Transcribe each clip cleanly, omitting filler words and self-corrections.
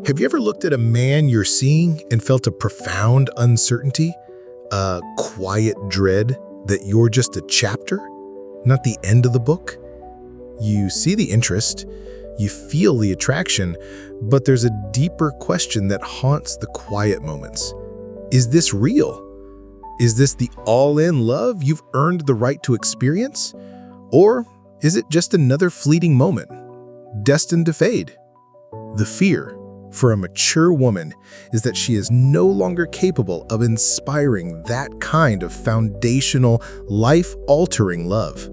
Have you ever looked at a man you're seeing and felt a profound uncertainty, a quiet dread that you're just a chapter, not the end of the book? You see the interest, you feel the attraction, but there's a deeper question that haunts the quiet moments. Is this real? Is this the all-in love you've earned the right to experience? Or is it just another fleeting moment, destined to fade? The fear for a mature woman is that she is no longer capable of inspiring that kind of foundational, life-altering love.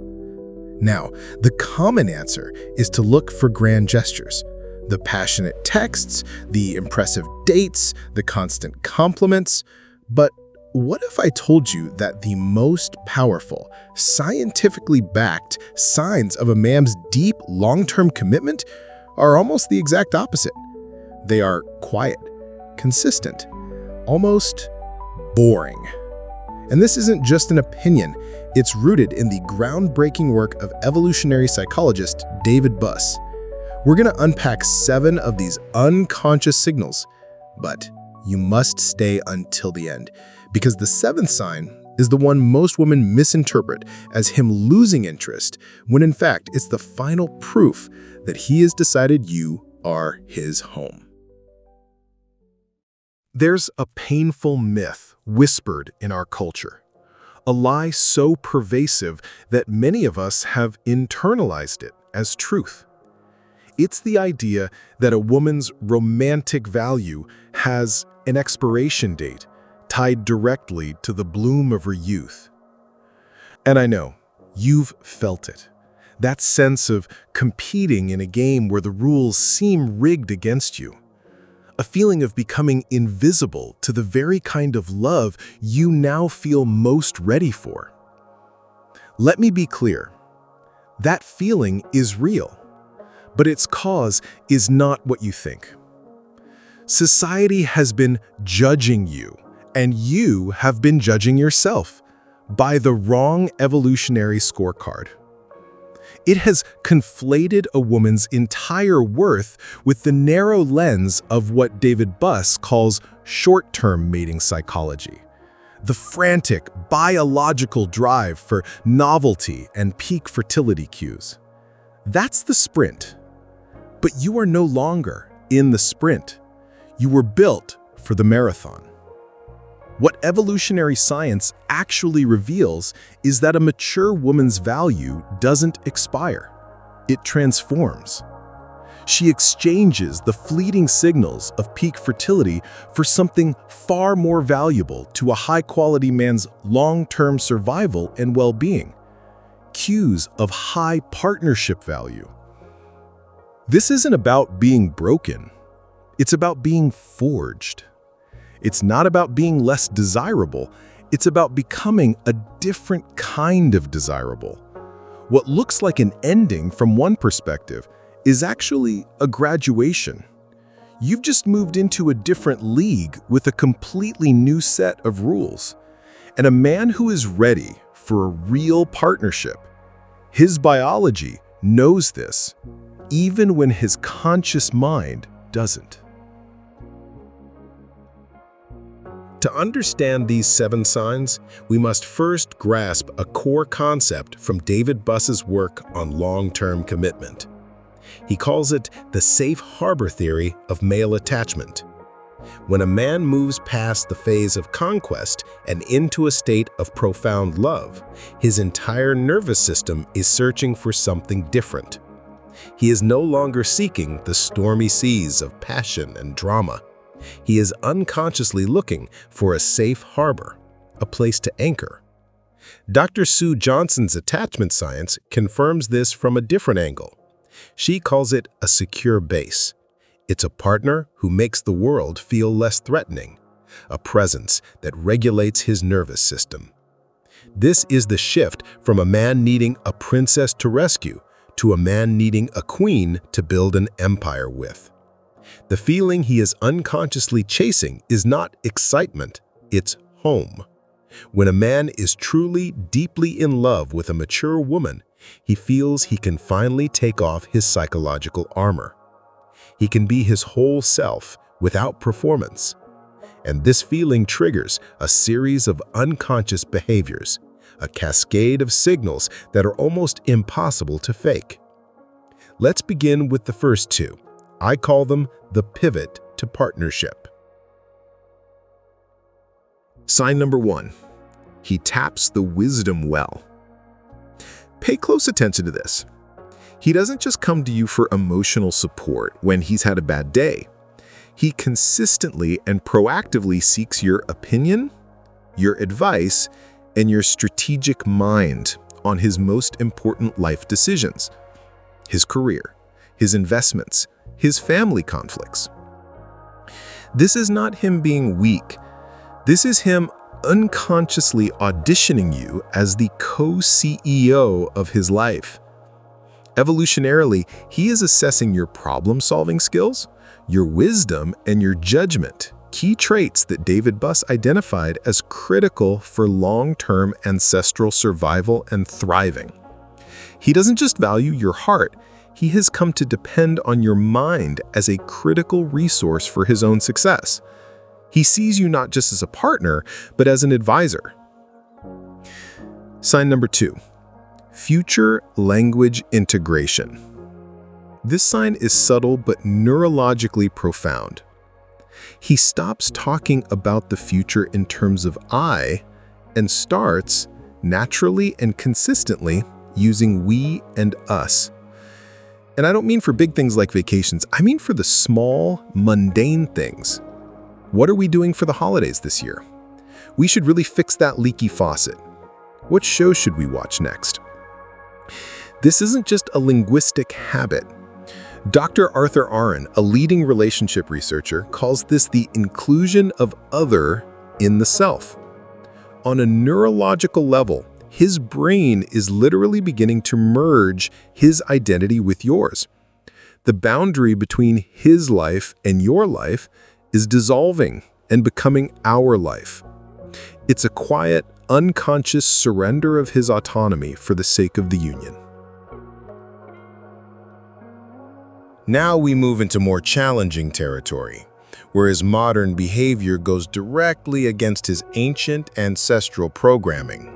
Now, the common answer is to look for grand gestures, the passionate texts, the impressive dates, the constant compliments. But what if I told you that the most powerful, scientifically backed signs of a man's deep, long-term commitment are almost the exact opposite? They are quiet, consistent, almost boring. And this isn't just an opinion. It's rooted in the groundbreaking work of evolutionary psychologist David Buss. We're going to unpack 7 of these unconscious signals, but you must stay until the end, because the 7th sign is the one most women misinterpret as him losing interest, when in fact it's the final proof that he has decided you are his home. There's a painful myth whispered in our culture, a lie so pervasive that many of us have internalized it as truth. It's the idea that a woman's romantic value has an expiration date tied directly to the bloom of her youth. And I know, you've felt it. That sense of competing in a game where the rules seem rigged against you. A feeling of becoming invisible to the very kind of love you now feel most ready for. Let me be clear. That feeling is real, but its cause is not what you think. Society has been judging you, and you have been judging yourself by the wrong evolutionary scorecard. It has conflated a woman's entire worth with the narrow lens of what David Buss calls short-term mating psychology, the frantic biological drive for novelty and peak fertility cues. That's the sprint. But you are no longer in the sprint. You were built for the marathon. What evolutionary science actually reveals is that a mature woman's value doesn't expire. It transforms. She exchanges the fleeting signals of peak fertility for something far more valuable to a high-quality man's long-term survival and well-being. Cues of high partnership value. This isn't about being broken. It's about being forged. It's not about being less desirable. It's about becoming a different kind of desirable. What looks like an ending from one perspective is actually a graduation. You've just moved into a different league with a completely new set of rules. And a man who is ready for a real partnership, his biology knows this, even when his conscious mind doesn't. To understand these 7 signs, we must first grasp a core concept from David Buss's work on long-term commitment. He calls it the safe harbor theory of male attachment. When a man moves past the phase of conquest and into a state of profound love, his entire nervous system is searching for something different. He is no longer seeking the stormy seas of passion and drama. He is unconsciously looking for a safe harbor, a place to anchor. Dr. Sue Johnson's attachment science confirms this from a different angle. She calls it a secure base. It's a partner who makes the world feel less threatening, a presence that regulates his nervous system. This is the shift from a man needing a princess to rescue to a man needing a queen to build an empire with. The feeling he is unconsciously chasing is not excitement, it's home. When a man is truly, deeply in love with a mature woman, he feels he can finally take off his psychological armor. He can be his whole self without performance. And this feeling triggers a series of unconscious behaviors, a cascade of signals that are almost impossible to fake. Let's begin with the first two. I call them the pivot to partnership. Sign number 1. He taps the wisdom well. Pay close attention to this. He doesn't just come to you for emotional support when he's had a bad day. He consistently and proactively seeks your opinion, your advice, and your strategic mind on his most important life decisions: his career, his investments, his family conflicts. This is not him being weak. This is him unconsciously auditioning you as the co-CEO of his life. Evolutionarily, he is assessing your problem-solving skills, your wisdom, and your judgment, key traits that David Buss identified as critical for long-term ancestral survival and thriving. He doesn't just value your heart, he has come to depend on your mind as a critical resource for his own success. He sees you not just as a partner, but as an advisor. Sign number 2. Future language integration. This sign is subtle but neurologically profound. He stops talking about the future in terms of I and starts, naturally and consistently, using we and us. And I don't mean for big things like vacations, I mean for the small, mundane things. What are we doing for the holidays this year? We should really fix that leaky faucet. What show should we watch next? This isn't just a linguistic habit. Dr. Arthur Aron, a leading relationship researcher, calls this the inclusion of other in the self. On a neurological level, his brain is literally beginning to merge his identity with yours. The boundary between his life and your life is dissolving and becoming our life. It's a quiet, unconscious surrender of his autonomy for the sake of the union. Now we move into more challenging territory, where his modern behavior goes directly against his ancient ancestral programming.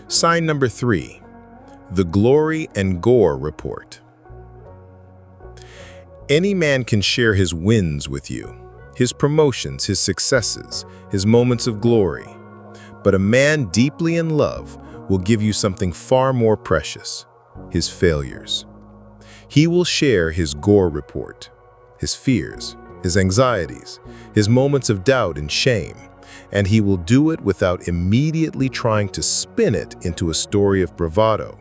Sign number 3, the glory and gore report. Any man can share his wins with you, his promotions, his successes, his moments of glory. But a man deeply in love will give you something far more precious: his failures. He will share his gore report, his fears, his anxieties, his moments of doubt and shame, and he will do it without immediately trying to spin it into a story of bravado.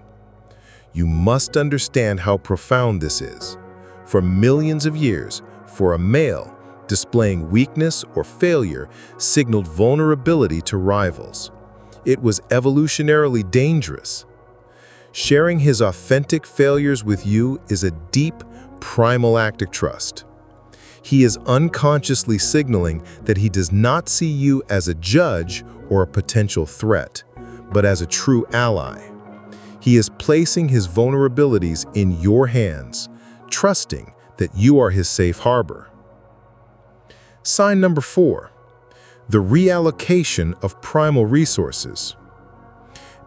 You must understand how profound this is. For millions of years, for a male, displaying weakness or failure signaled vulnerability to rivals. It was evolutionarily dangerous. Sharing his authentic failures with you is a deep, primal act of trust. He is unconsciously signaling that he does not see you as a judge or a potential threat, but as a true ally. He is placing his vulnerabilities in your hands, trusting that you are his safe harbor. Sign number 4, the reallocation of primal resources.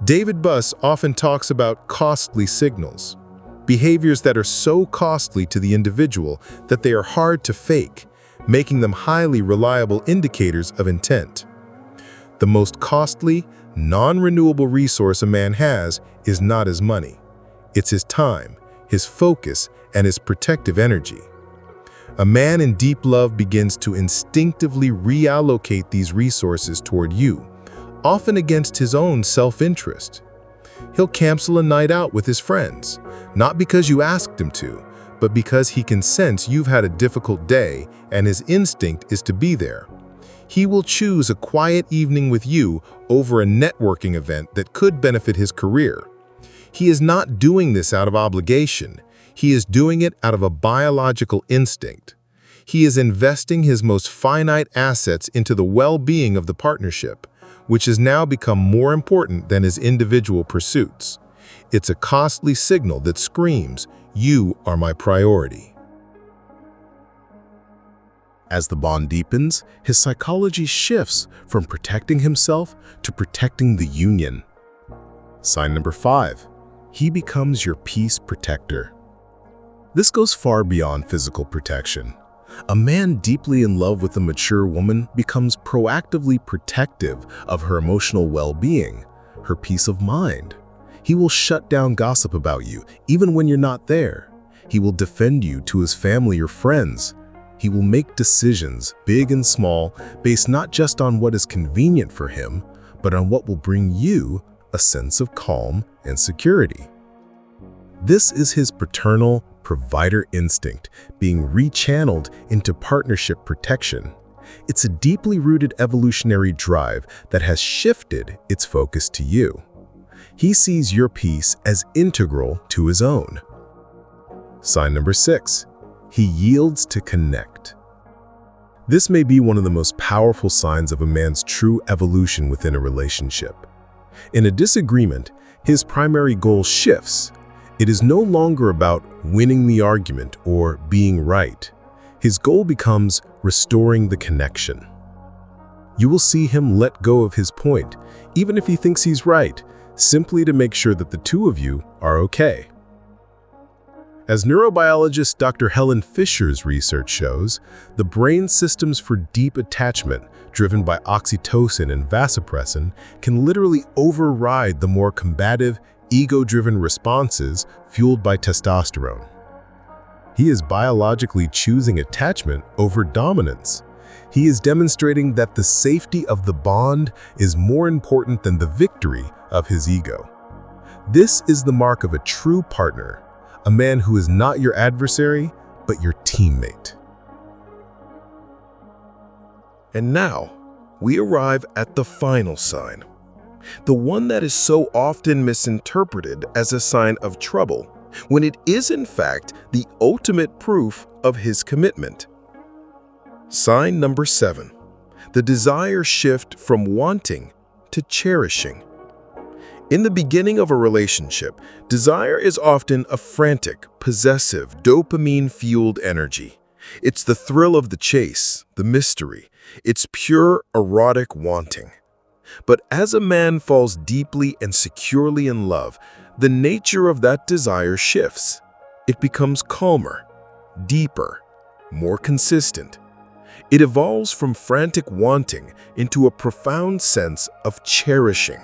David Buss often talks about costly signals, behaviors that are so costly to the individual that they are hard to fake, making them highly reliable indicators of intent. The most costly, non-renewable resource a man has is not his money. It's his time, his focus, and his protective energy. A man in deep love begins to instinctively reallocate these resources toward you, often against his own self-interest. He'll cancel a night out with his friends, not because you asked him to, but because he can sense you've had a difficult day and his instinct is to be there. He will choose a quiet evening with you over a networking event that could benefit his career. He is not doing this out of obligation. He is doing it out of a biological instinct. He is investing his most finite assets into the well-being of the partnership, which has now become more important than his individual pursuits. It's a costly signal that screams, "You are my priority." As the bond deepens, his psychology shifts from protecting himself to protecting the union. Sign number 5. He becomes your peace protector. This goes far beyond physical protection. A man deeply in love with a mature woman becomes proactively protective of her emotional well-being, her peace of mind. He will shut down gossip about you, even when you're not there. He will defend you to his family or friends. He will make decisions, big and small, based not just on what is convenient for him, but on what will bring you a sense of calm and security. This is his paternal provider instinct being rechanneled into partnership protection. It's a deeply rooted evolutionary drive that has shifted its focus to you. He sees your peace as integral to his own. Sign number 6. He yields to connect. This may be one of the most powerful signs of a man's true evolution within a relationship. In a disagreement, his primary goal shifts. It is no longer about winning the argument or being right. His goal becomes restoring the connection. You will see him let go of his point, even if he thinks he's right, simply to make sure that the two of you are okay. As neurobiologist Dr. Helen Fisher's research shows, the brain systems for deep attachment, driven by oxytocin and vasopressin, can literally override the more combative, ego-driven responses fueled by testosterone. He is biologically choosing attachment over dominance. He is demonstrating that the safety of the bond is more important than the victory of his ego. This is the mark of a true partner, a man who is not your adversary, but your teammate. And now, we arrive at the final sign, the one that is so often misinterpreted as a sign of trouble, when it is in fact the ultimate proof of his commitment. Sign number 7. The desire shift from wanting to cherishing. In the beginning of a relationship, desire is often a frantic, possessive, dopamine-fueled energy. It's the thrill of the chase, the mystery. It's pure erotic wanting. But as a man falls deeply and securely in love, the nature of that desire shifts. It becomes calmer, deeper, more consistent. It evolves from frantic wanting into a profound sense of cherishing.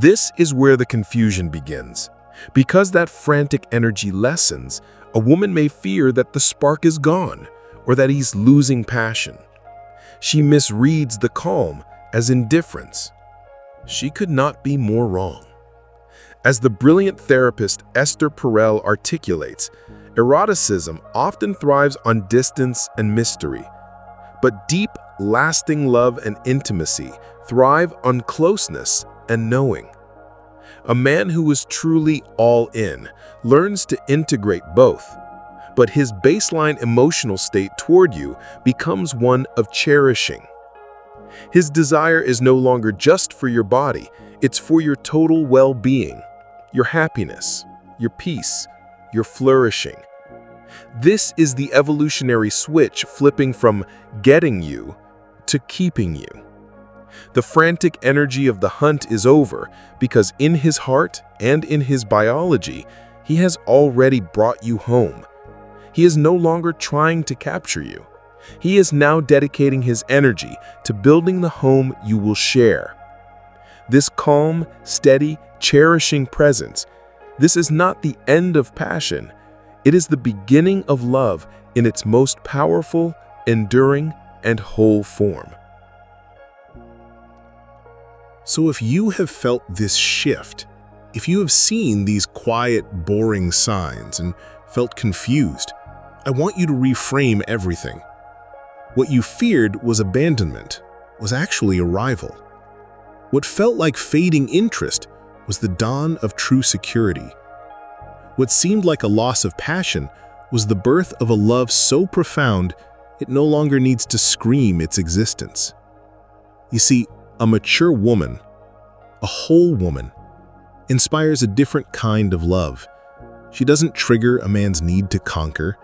This is where the confusion begins. Because that frantic energy lessens, a woman may fear that the spark is gone or that he's losing passion. She misreads the calm as indifference. She could not be more wrong. As the brilliant therapist Esther Perel articulates, eroticism often thrives on distance and mystery, but deep, lasting love and intimacy thrive on closeness and knowing. A man who is truly all in learns to integrate both, but his baseline emotional state toward you becomes one of cherishing. His desire is no longer just for your body, it's for your total well-being, your happiness, your peace, your flourishing. This is the evolutionary switch flipping from getting you to keeping you. The frantic energy of the hunt is over because in his heart and in his biology, he has already brought you home. He is no longer trying to capture you. He is now dedicating his energy to building the home you will share. This calm, steady, cherishing presence, this is not the end of passion. It is the beginning of love in its most powerful, enduring, and whole form. So if you have felt this shift, if you have seen these quiet, boring signs and felt confused, I want you to reframe everything. What you feared was abandonment, was actually arrival. What felt like fading interest was the dawn of true security. What seemed like a loss of passion was the birth of a love so profound it no longer needs to scream its existence. You see, a mature woman, a whole woman, inspires a different kind of love. She doesn't trigger a man's need to conquer.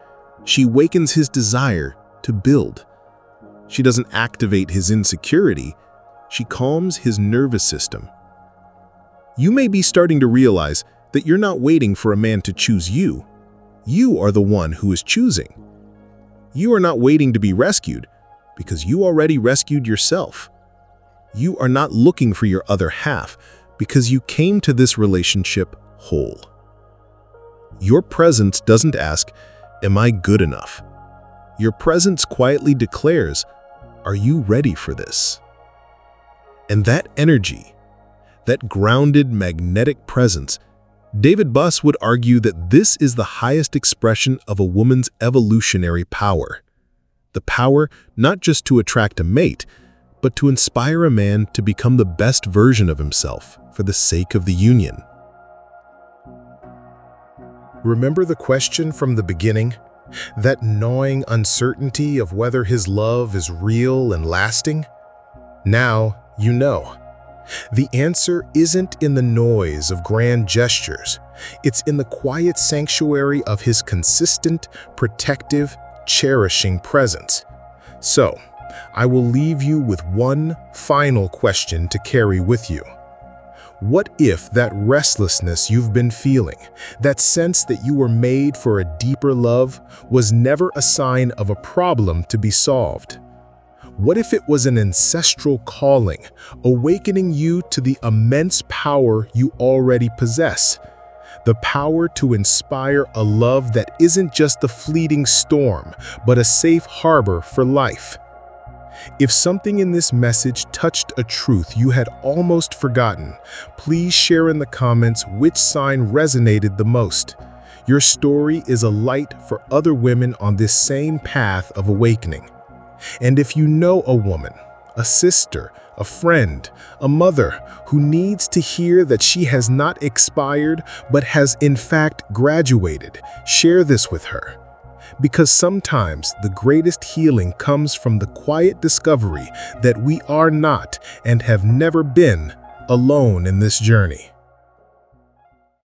She awakens his desire to build, She doesn't activate his insecurity. She calms his nervous system. You may be starting to realize that you're not waiting for a man to choose you. You are the one who is choosing. You are not waiting to be rescued because you already rescued yourself. You are not looking for your other half because you came to this relationship whole. Your presence doesn't ask, "Am I good enough?" Your presence quietly declares, "Are you ready for this?" And that energy, that grounded, magnetic presence, David Buss would argue that this is the highest expression of a woman's evolutionary power. The power not just to attract a mate, but to inspire a man to become the best version of himself for the sake of the union. Remember the question from the beginning? That gnawing uncertainty of whether his love is real and lasting? Now you know. The answer isn't in the noise of grand gestures. It's in the quiet sanctuary of his consistent, protective, cherishing presence. So, I will leave you with one final question to carry with you. What if that restlessness you've been feeling, that sense that you were made for a deeper love, was never a sign of a problem to be solved? What if it was an ancestral calling, awakening you to the immense power you already possess? The power to inspire a love that isn't just a fleeting storm, but a safe harbor for life. If something in this message touched a truth you had almost forgotten, please share in the comments which sign resonated the most. Your story is a light for other women on this same path of awakening. And if you know a woman, a sister, a friend, a mother who needs to hear that she has not expired but has in fact graduated, share this with her. Because sometimes the greatest healing comes from the quiet discovery that we are not and have never been alone in this journey.